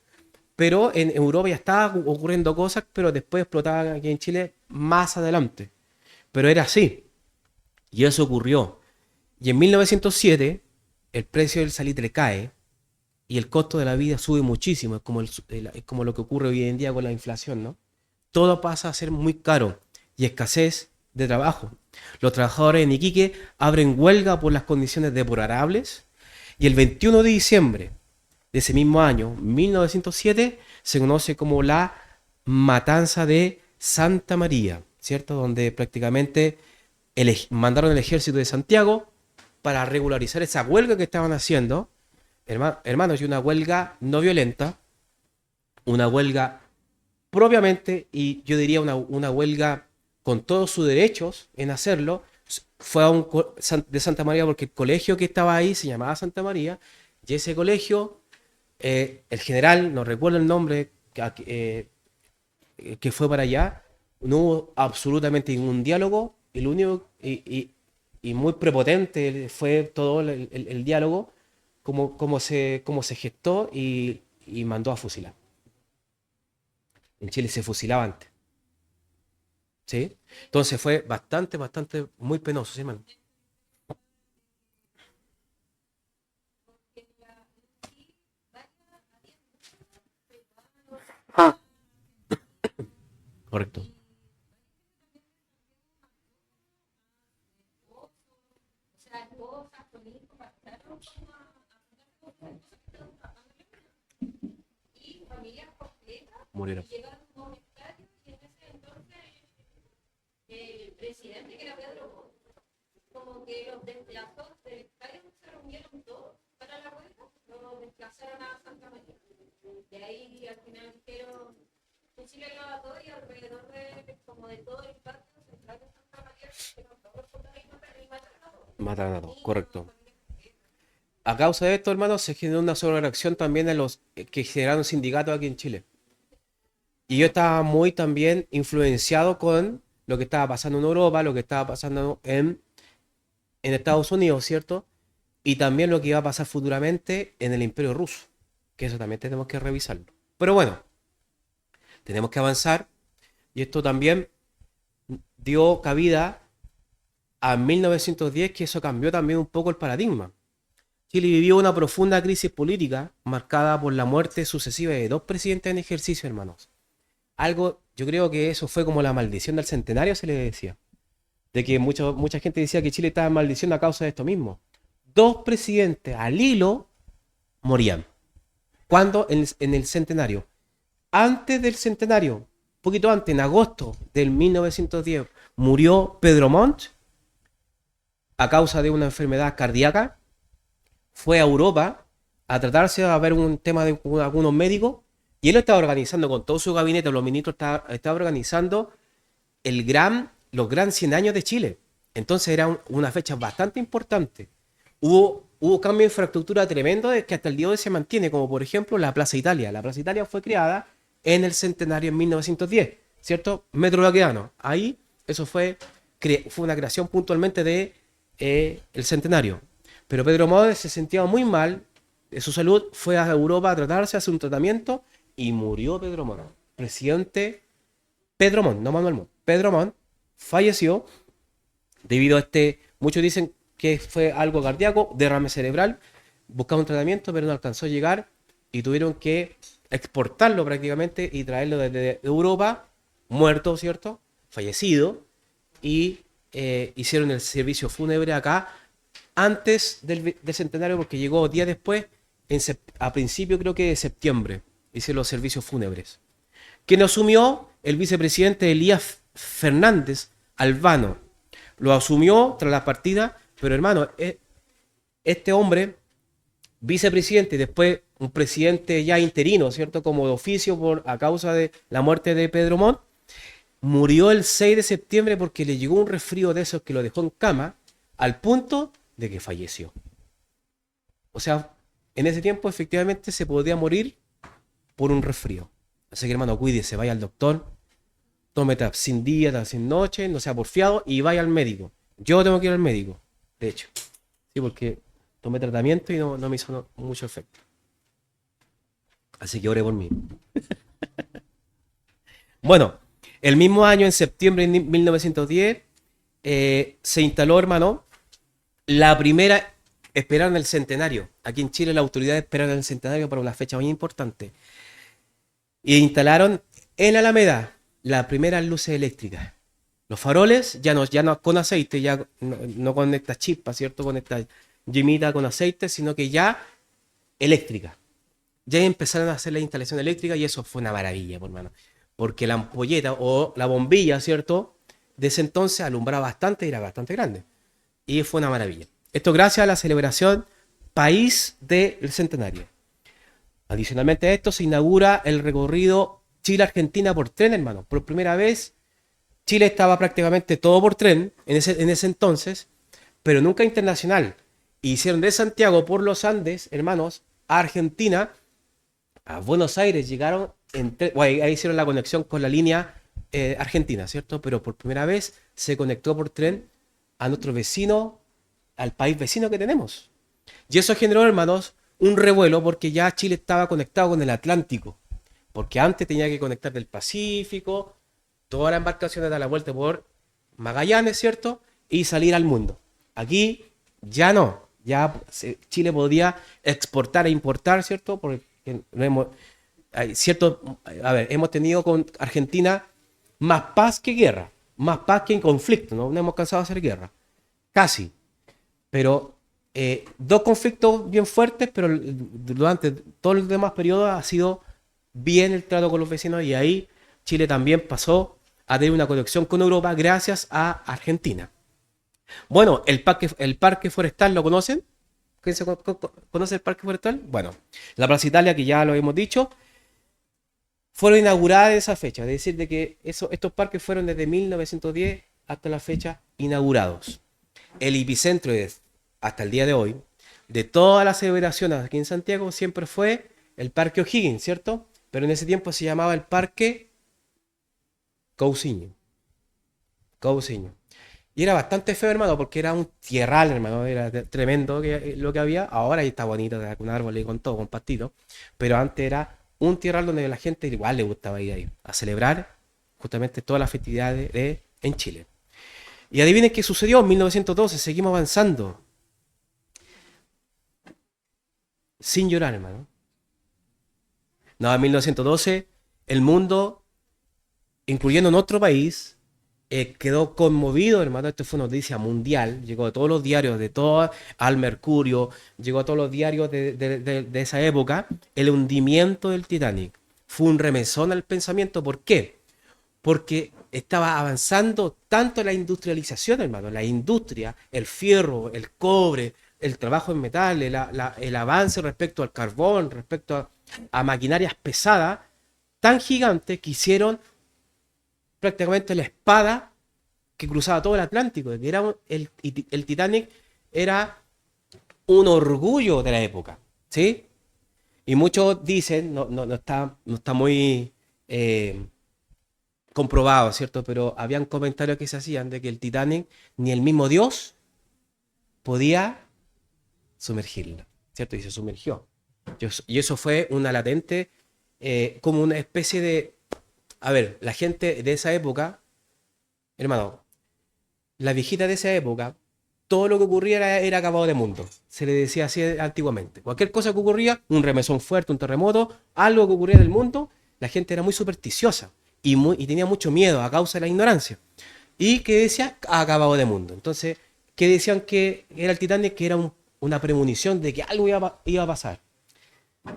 Pero en Europa ya estaban ocurriendo cosas, pero después explotaban aquí en Chile más adelante. Pero era así. Y eso ocurrió. Y en 1907 el precio del salitre cae y el costo de la vida sube muchísimo. Es como lo que ocurre hoy en día con la inflación, ¿no? Todo pasa a ser muy caro y escasez de trabajo. Los trabajadores en Iquique abren huelga por las condiciones deplorables y el 21 de diciembre de ese mismo año, 1907, se conoce como la matanza de Santa María, ¿cierto? Donde prácticamente mandaron el ejército de Santiago para regularizar esa huelga que estaban haciendo. Hermanos, y una huelga no violenta, una huelga propiamente, y yo diría una huelga con todos sus derechos en hacerlo. Fue de Santa María porque el colegio que estaba ahí se llamaba Santa María, y ese colegio, el general, no recuerdo el nombre, que fue para allá, no hubo absolutamente ningún diálogo, el único y muy prepotente fue todo el diálogo, cómo se gestó y mandó a fusilar. En Chile se fusilaba antes, ¿sí? Entonces fue bastante, muy penoso, ¿sí, hermano? Ah, correcto. Murieron. como que los desplazados del Cairo se reunieron todos para la huelga, los desplazaron a Santa María. Y ahí al final dijeron que Chile lo da todo y alrededor de, como de todo el patio central de Santa María, que no todos por la misma y mataron a todos. Mataron a todos, correcto. Niños, A causa de esto, hermano, se generó una sobrereacción también en los que generaron sindicatos aquí en Chile. Y yo estaba muy también influenciado con lo que estaba pasando en Europa, lo que estaba pasando en Estados Unidos, ¿cierto? Y también lo que iba a pasar futuramente en el Imperio Ruso, que eso también tenemos que revisarlo. Pero bueno, tenemos que avanzar y esto también dio cabida a 1910, que eso cambió también un poco el paradigma. Chile vivió una profunda crisis política marcada por la muerte sucesiva de dos presidentes en ejercicio, hermanos. Algo, yo creo que eso fue como la maldición del centenario, se le decía. De que mucha gente decía que Chile estaba en maldición a causa de esto mismo. Dos presidentes al hilo morían. ¿Cuándo? En el centenario. Antes del centenario, poquito antes, en agosto del 1910, murió Pedro Montt a causa de una enfermedad cardíaca. Fue a Europa a tratarse a ver un tema de algunos médicos y él estaba organizando con todo su gabinete, los ministros estaba organizando los gran 100 años de Chile. Entonces era una fecha bastante importante. Hubo cambio de infraestructura tremendo que hasta el día de hoy se mantiene, como por ejemplo la Plaza Italia. La Plaza Italia fue creada en el centenario en 1910, ¿cierto? Metro Baquedano. Ahí eso fue una creación puntualmente de el centenario. Pero Pedro Montt se sentía muy mal de su salud, fue a Europa a tratarse, a hacer un tratamiento y murió Pedro Montt. Presidente Pedro Montt, no Manuel Montt. Pedro Montt falleció debido a muchos dicen que fue algo cardíaco, derrame cerebral, buscaba un tratamiento pero no alcanzó a llegar y tuvieron que exportarlo prácticamente y traerlo desde Europa, muerto, ¿cierto? Fallecido, y hicieron el servicio fúnebre acá antes del centenario porque llegó días después, a principio creo que de septiembre, hicieron los servicios fúnebres. ¿Quién asumió? El vicepresidente Elías Fernández Albano. Lo asumió tras la partida, pero hermano, este hombre, vicepresidente y después un presidente ya interino, ¿cierto? Como de oficio a causa de la muerte de Pedro Montt, murió el 6 de septiembre porque le llegó un resfrío de esos que lo dejó en cama al punto de que falleció. O sea, en ese tiempo efectivamente se podía morir por un resfrío. Así que hermano, cuídese, vaya al doctor, tome sin día, sin noche, no sea porfiado y vaya al médico. Yo tengo que ir al médico, de hecho. Sí, porque tomé tratamiento y no me hizo mucho efecto. Así que ore por mí. Bueno, el mismo año, en septiembre de 1910, se instaló, hermano, la primera, esperaron el centenario. Aquí en Chile las autoridades esperaron el centenario para una fecha muy importante. Y instalaron en Alameda las primeras luces eléctricas. Los faroles ya no con aceite, ya no con esta chispa, ¿cierto? Con esta llamita con aceite, sino que ya eléctrica. Ya empezaron a hacer la instalación eléctrica y eso fue una maravilla, por mano. Porque la ampolleta o la bombilla, ¿cierto? De ese entonces alumbraba bastante y era bastante grande. Y fue una maravilla. Esto gracias a la celebración País del Centenario. Adicionalmente a esto se inaugura el recorrido Chile-Argentina por tren, hermano. Por primera vez Chile estaba prácticamente todo por tren en ese entonces, pero nunca internacional. Hicieron de Santiago por los Andes, hermanos, a Argentina, a Buenos Aires, llegaron ahí hicieron la conexión con la línea argentina, ¿cierto? Pero por primera vez se conectó por tren a nuestro vecino, al país vecino que tenemos. Y eso generó, hermanos, un revuelo porque ya Chile estaba conectado con el Atlántico. Porque antes tenía que conectar del Pacífico, todas las embarcaciones dar la vuelta por Magallanes, ¿cierto? Y salir al mundo. Aquí ya no. Ya Chile podía exportar e importar, ¿cierto? Porque no hemos, hemos tenido con Argentina más paz que guerra. Más paz que en conflicto. No hemos cansado de hacer guerra. Casi. Pero dos conflictos bien fuertes, pero durante todo el demás periodo ha sido bien el trato con los vecinos y ahí Chile también pasó a tener una conexión con Europa gracias a Argentina. Bueno, el parque forestal, ¿lo conocen? ¿Quién conoce el parque forestal? Bueno, la Plaza Italia, que ya lo hemos dicho, fueron inauguradas en esa fecha. Es decir, de que estos parques fueron desde 1910 hasta la fecha inaugurados. El epicentro es, hasta el día de hoy, de todas las celebraciones aquí en Santiago, siempre fue el Parque O'Higgins, ¿cierto? Pero en ese tiempo se llamaba el Parque Cousiño. Cousiño. Y era bastante feo, hermano, porque era un tierral, hermano. Era tremendo lo que había. Ahora ahí está bonito, con árboles y con todo, con pastitos. Pero antes era un tierral donde la gente igual le gustaba ir ahí a celebrar justamente todas las festividades en Chile. Y adivinen qué sucedió en 1912. Seguimos avanzando. Sin llorar, hermano. No, en 1912 el mundo, incluyendo en otro país, quedó conmovido, hermano. Esto fue una noticia mundial. Llegó a todos los diarios de todo, al Mercurio, llegó a todos los diarios de esa época. El hundimiento del Titanic fue un remesón al pensamiento. ¿Por qué? Porque estaba avanzando tanto la industrialización, hermano. La industria, el fierro, el cobre, el trabajo en metal, el avance respecto al carbón, respecto a maquinarias pesadas, tan gigantes que hicieron prácticamente la espada que cruzaba todo el Atlántico. Que era el Titanic era un orgullo de la época, ¿sí? Y muchos dicen, no está muy comprobado, ¿cierto? Pero habían comentarios que se hacían de que el Titanic ni el mismo Dios podía sumergirlo, ¿cierto? Y se sumergió. Y eso fue una latente, como una especie de... A ver, la gente de esa época, hermano, la viejita de esa época, todo lo que ocurría era acabado de mundo. Se le decía así antiguamente. Cualquier cosa que ocurría, un remesón fuerte, un terremoto, algo que ocurría en el mundo, la gente era muy supersticiosa y tenía mucho miedo a causa de la ignorancia. Y que decía acabado de mundo. Entonces, que decían que era el Titanic, que era una premonición de que algo iba a pasar.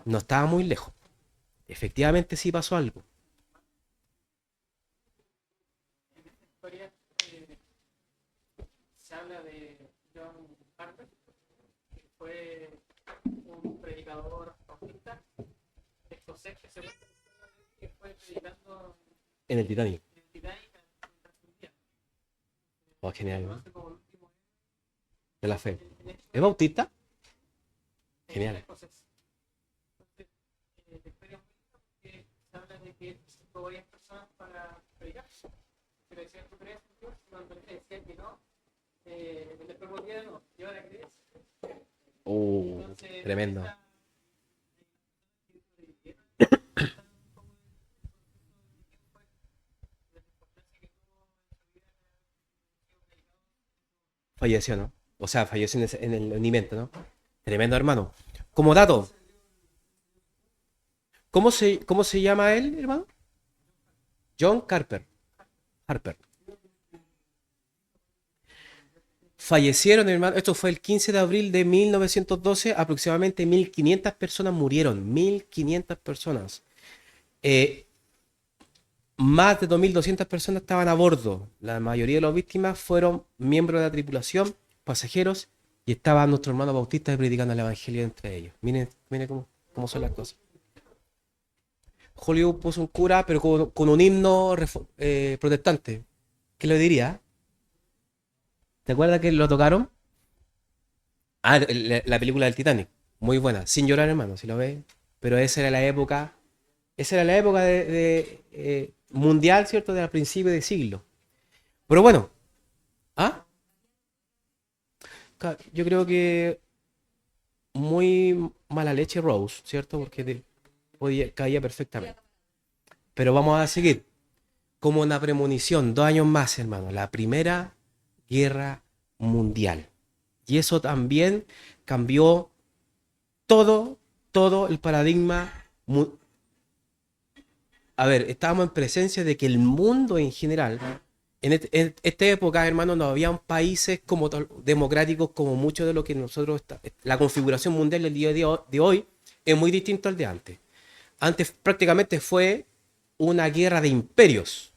No estaba muy lejos. Efectivamente sí pasó algo. En esta historia se habla de John Harper, que fue un predicador bautista escocés que fue predicando En el Titanic. en el Titanic mientras hundía. Oh, Se genial, ¿no? conoce como el último De la fe. en la ¿Es bautista? en Genial. escocés. Entonces, la historia es muy linda porque se habla de que tuvo varias personas para predicar. Pero decían, ¿tú crees en Dios? Y cuando le decían que no, después volvieron, no, yo ahora crees. Entonces, Tremendo. esa Falleció, ¿no? O sea, falleció en el hundimiento, ¿no? Tremendo, hermano. Como dato, ¿cómo se llama él, hermano? John Carper. Harper. Fallecieron, hermano. Esto fue el 15 de abril de 1912. Aproximadamente 1.500 personas murieron. 1.500 personas. Eh, Más de 2.200 personas estaban a bordo. La mayoría de las víctimas fueron miembros de la tripulación, pasajeros, y estaba nuestro hermano Bautista predicando el evangelio entre ellos. Miren, miren cómo son las cosas. Hollywood puso un cura, pero con un himno protestante. ¿Qué le diría? ¿Te acuerdas que lo tocaron? Ah, la película del Titanic. Muy buena. Sin llorar, hermano, si lo ves. Pero esa era la época mundial, ¿cierto? De a principios de siglo. Pero bueno, ¿ah? Yo creo que muy mala leche Rose, ¿cierto? Porque caía perfectamente. Pero vamos a seguir. Como una premonición, 2 años más, hermano. La Primera Guerra Mundial. Y eso también cambió todo el paradigma. A ver, estábamos en presencia de que el mundo en general, en esta época, hermano, no habían países como democráticos como mucho de lo que nosotros... La configuración mundial del día de hoy es muy distinto al de antes. Antes prácticamente fue una guerra de imperios,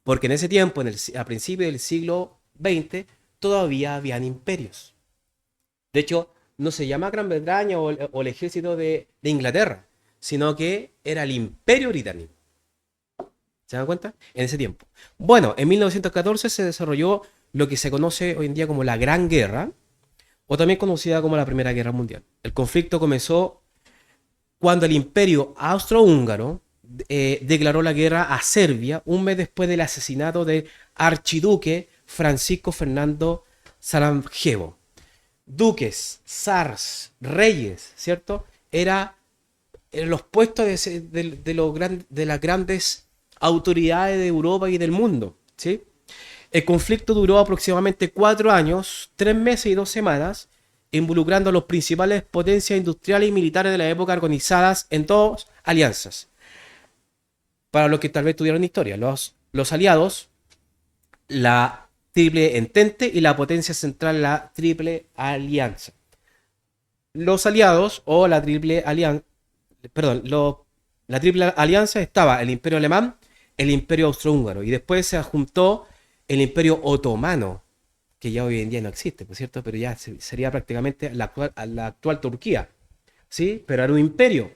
porque en ese tiempo, a principios del siglo XX, todavía habían imperios. De hecho, no se llama Gran Bretaña o el ejército de Inglaterra, sino que era el Imperio Británico. ¿Se dan cuenta? En ese tiempo. Bueno, en 1914 se desarrolló lo que se conoce hoy en día como la Gran Guerra, o también conocida como la Primera Guerra Mundial. El conflicto comenzó cuando el Imperio Austrohúngaro declaró la guerra a Serbia un mes después del asesinato del archiduque Francisco Fernando Sarajevo. Duques, zars, reyes, ¿cierto? Eran los puestos de las grandes autoridades de Europa y del mundo, ¿sí? El conflicto duró aproximadamente 4 años, 3 meses y 2 semanas, involucrando a las principales potencias industriales y militares de la época organizadas en 2 alianzas. Para los que tal vez tuvieron historia, los aliados, la Triple Entente y la potencia central, la Triple Alianza. Los aliados o la Triple Alianza, perdón, la Triple Alianza estaba el Imperio Alemán, el Imperio Austrohúngaro y después se juntó el Imperio Otomano, que ya hoy en día no existe, por cierto, pero ya sería prácticamente la actual Turquía, ¿sí? Pero era un imperio,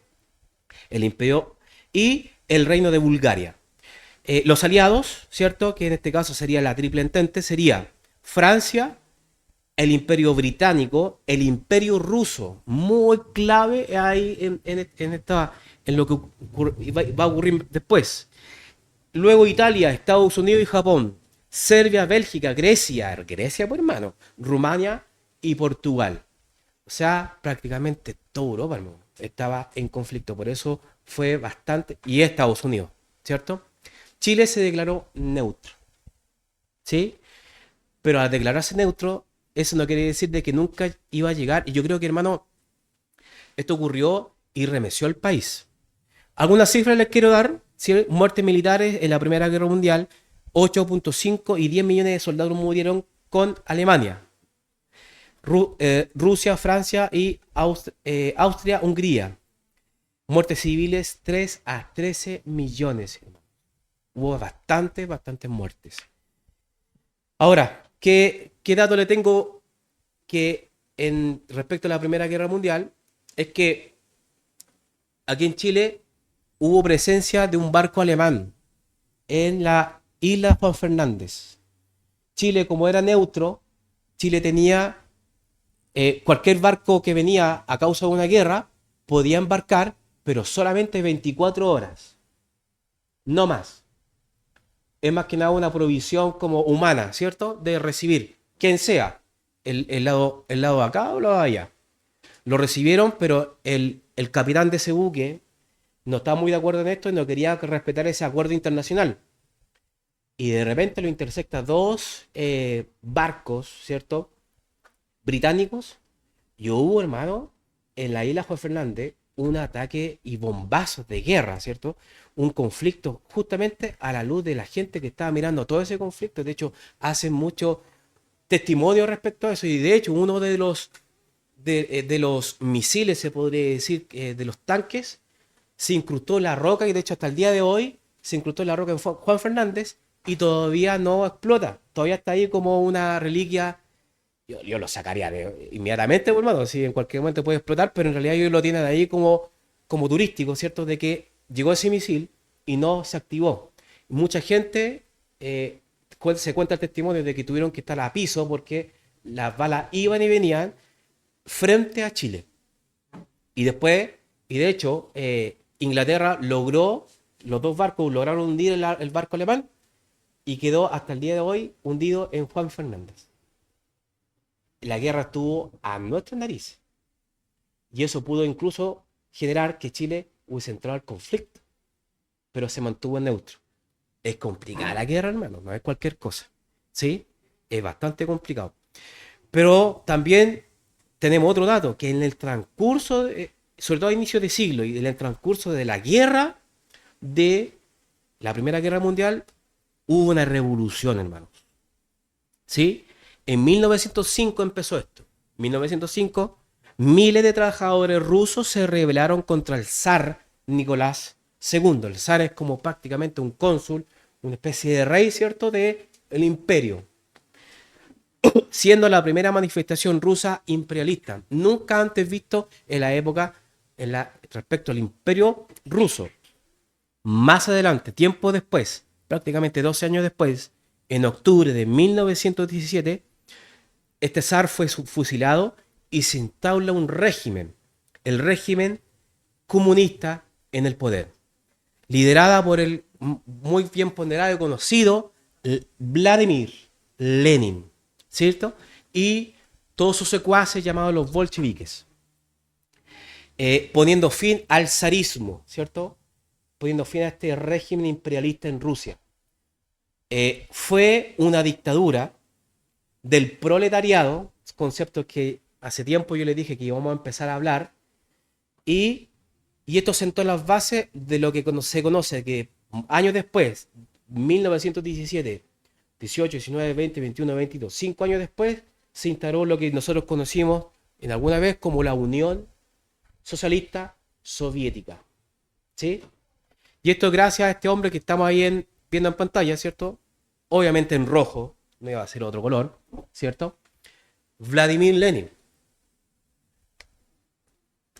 el Imperio y el Reino de Bulgaria. Los aliados, ¿cierto? Que en este caso sería la Triple Entente, sería Francia, el Imperio Británico, el Imperio Ruso, muy clave ahí en lo que va a ocurrir después. Luego Italia, Estados Unidos y Japón, Serbia, Bélgica, Grecia, pues hermano, Rumania y Portugal. O sea, prácticamente toda Europa, hermano, estaba en conflicto, por eso fue bastante, y Estados Unidos, ¿cierto? Chile se declaró neutro, ¿sí? Pero al declararse neutro, eso no quiere decir de que nunca iba a llegar, y yo creo que, hermano, esto ocurrió y remeció al país. Algunas cifras les quiero dar, ¿sí? Muertes militares en la Primera Guerra Mundial, 8.5 y 10 millones de soldados murieron con Alemania. Rusia, Francia y Austria, Hungría. Muertes civiles 3 a 13 millones. Hubo bastantes muertes. Ahora, ¿qué dato le tengo que respecto a la Primera Guerra Mundial? Es que aquí en Chile hubo presencia de un barco alemán en la isla Juan Fernández. Chile, como era neutro, Chile tenía cualquier barco que venía a causa de una guerra, podía embarcar, pero solamente 24 horas. No más. Es más que nada una provisión como humana, ¿cierto? De recibir, quien sea, el lado de acá o el lado de allá. Lo recibieron, pero el capitán de ese buque no estaba muy de acuerdo en esto y no quería respetar ese acuerdo internacional. Y de repente lo intercepta 2 barcos, ¿cierto? Británicos. Y hubo, hermano, en la isla Juan Fernández, un ataque y bombazos de guerra, ¿cierto? Un conflicto justamente a la luz de la gente que estaba mirando todo ese conflicto. De hecho, hacen mucho testimonio respecto a eso. Y de hecho, uno de los misiles, se podría decir, de los tanques, se incrustó en la roca. Y de hecho, hasta el día de hoy, se incrustó en la roca en Juan Fernández y todavía no explota. Todavía está ahí como una reliquia. Yo lo sacaría inmediatamente, pues, hermano. Si en cualquier momento puede explotar, pero en realidad ellos lo tienen ahí como turístico, ¿cierto? De que llegó ese misil y no se activó. Mucha gente se cuenta el testimonio de que tuvieron que estar a piso porque las balas iban y venían frente a Chile. Y después, y de hecho, Inglaterra logró, los 2 barcos lograron hundir el barco alemán y quedó hasta el día de hoy hundido en Juan Fernández. La guerra estuvo a nuestras narices. Y eso pudo incluso generar que Chile hubiese entrado al conflicto. Pero se mantuvo neutro. Es complicada la guerra, hermano. No es cualquier cosa. ¿Sí? Es bastante complicado. Pero también tenemos otro dato. Que en el transcurso, sobre todo a inicios de siglo y en el transcurso de la guerra de la Primera Guerra Mundial, hubo una revolución, hermanos. ¿Sí? En 1905 empezó esto. En 1905, miles de trabajadores rusos se rebelaron contra el zar Nicolás II. El zar es como prácticamente un cónsul, una especie de rey, ¿cierto?, del imperio. siendo la primera manifestación rusa imperialista, nunca antes visto en la época respecto al imperio ruso. Más adelante, tiempo después, prácticamente 12 años después, en octubre de 1917, este zar fue fusilado y se instaura un régimen, el régimen comunista en el poder, liderada por el muy bien ponderado y conocido Vladimir Lenin, ¿cierto? Y todos sus secuaces llamados los bolcheviques, poniendo fin al zarismo, ¿cierto? Poniendo fin a este régimen imperialista en Rusia. Fue una dictadura del proletariado, conceptos que hace tiempo yo les dije que íbamos a empezar a hablar, y esto sentó las bases de lo que se conoce que años después, 1917, 18, 19, 20, 21, 22, 5 años después, se instauró lo que nosotros conocimos en alguna vez como la Unión Socialista Soviética. ¿Sí? Y esto gracias a este hombre que estamos ahí viendo en pantalla, ¿cierto? Obviamente en rojo, no iba a ser otro color, ¿cierto? Vladimir Lenin.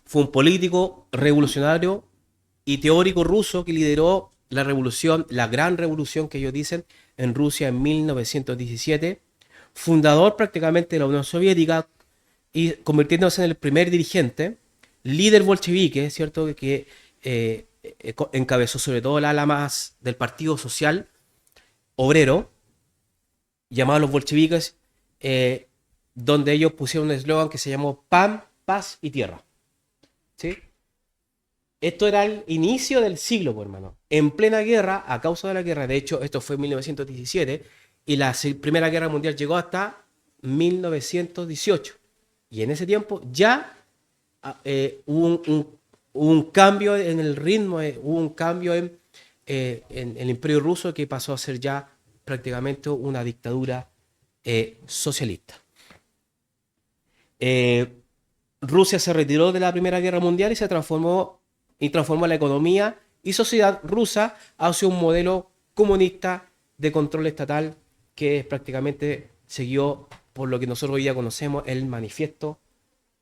Fue un político revolucionario y teórico ruso que lideró la revolución, la gran revolución que ellos dicen, en Rusia en 1917, fundador prácticamente de la Unión Soviética y convirtiéndose en el primer dirigente, líder bolchevique, ¿cierto? Que encabezó sobre todo el ala más del Partido Social Obrero, llamado los bolcheviques, donde ellos pusieron un eslogan que se llamó Pan, Paz y Tierra. ¿Sí? Esto era el inicio del siglo, pues, hermano. En plena guerra, a causa de la guerra, de hecho, esto fue en 1917, y la Primera Guerra Mundial llegó hasta 1918. Y en ese tiempo ya hubo un cambio en el ritmo, hubo un cambio en el Imperio Ruso que pasó a ser ya prácticamente una dictadura socialista. Rusia se retiró de la Primera Guerra Mundial y transformó la economía y sociedad rusa hacia un modelo comunista de control estatal que prácticamente siguió por lo que nosotros hoy ya conocemos el manifiesto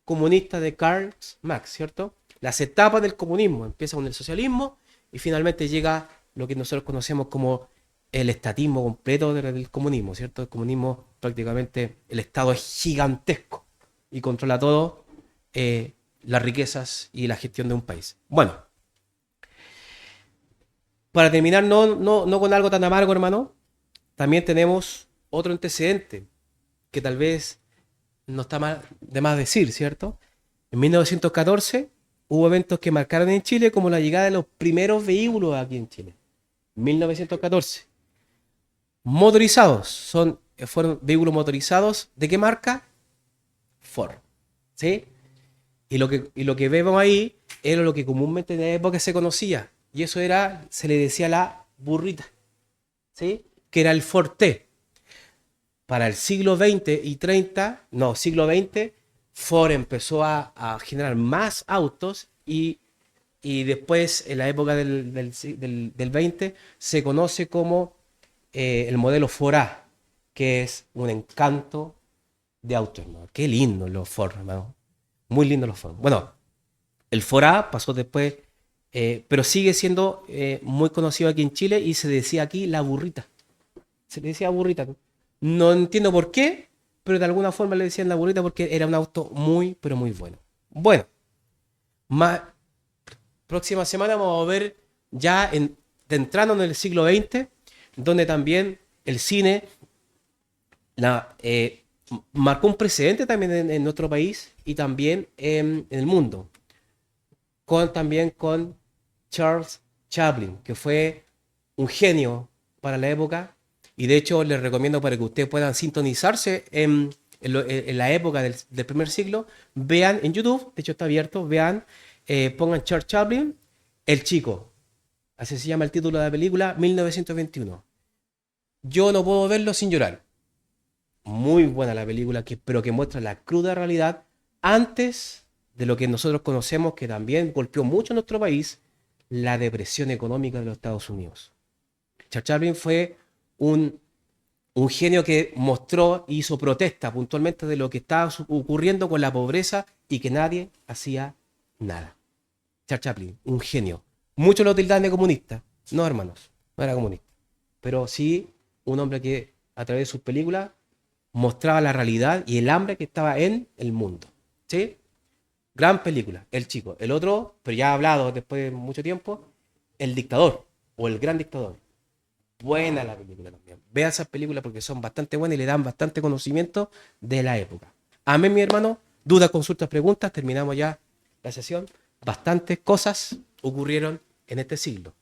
comunista de Karl Marx, ¿cierto? Las etapas del comunismo, empieza con el socialismo y finalmente llega lo que nosotros conocemos como el estatismo completo del comunismo, ¿cierto? El comunismo prácticamente, el Estado es gigantesco y controla todo, las riquezas y la gestión de un país. Bueno, para terminar, no con algo tan amargo, hermano, también tenemos otro antecedente que tal vez no está de más decir, ¿cierto? En 1914 hubo eventos que marcaron en Chile como la llegada de los primeros vehículos aquí en Chile. 1914. Motorizados, fueron vehículos motorizados. ¿De qué marca? Ford. ¿Sí? Y lo que vemos ahí era lo que comúnmente en la época se conocía. Y eso se le decía la burrita. ¿Sí? Que era el Ford T. Para el siglo XX y 30, no, siglo XX, Ford empezó a generar más autos y después, en la época del 20, se conoce como el modelo Ford A, que es un encanto de autos, hermano. Qué lindo los Ford, hermano. Muy lindos los Ford. Bueno, el Ford A pasó después, pero sigue siendo muy conocido aquí en Chile y se decía aquí la burrita. Se le decía burrita. No entiendo por qué, pero de alguna forma le decían la burrita porque era un auto muy, pero muy bueno. Bueno, próxima semana vamos a ver ya entrando en el siglo XX, donde también el cine marcó un precedente también en nuestro país y también en el mundo. También con Charles Chaplin, que fue un genio para la época. Y de hecho les recomiendo para que ustedes puedan sintonizarse en la época del primer siglo. Vean en YouTube, de hecho está abierto, vean, pongan Charles Chaplin, El Chico. Así se llama el título de la película, 1921. Yo no puedo verlo sin llorar. Muy buena la película, pero que muestra la cruda realidad antes de lo que nosotros conocemos, que también golpeó mucho a nuestro país, la depresión económica de los Estados Unidos. Charles Chaplin fue un Un genio que mostró y hizo protesta puntualmente de lo que estaba ocurriendo con la pobreza y que nadie hacía nada. Charles Chaplin, un genio. Muchos lo tildan de comunista. No, hermanos, no era comunista. Pero sí un hombre que a través de sus películas mostraba la realidad y el hambre que estaba en el mundo. ¿Sí? Gran película, El Chico. El otro, pero ya ha hablado después de mucho tiempo, El Dictador o El Gran Dictador. Buena la película también. Vean esas películas porque son bastante buenas y le dan bastante conocimiento de la época. Amén, mi hermano. Dudas, consultas, preguntas. Terminamos ya la sesión. Bastantes cosas ocurrieron en este siglo.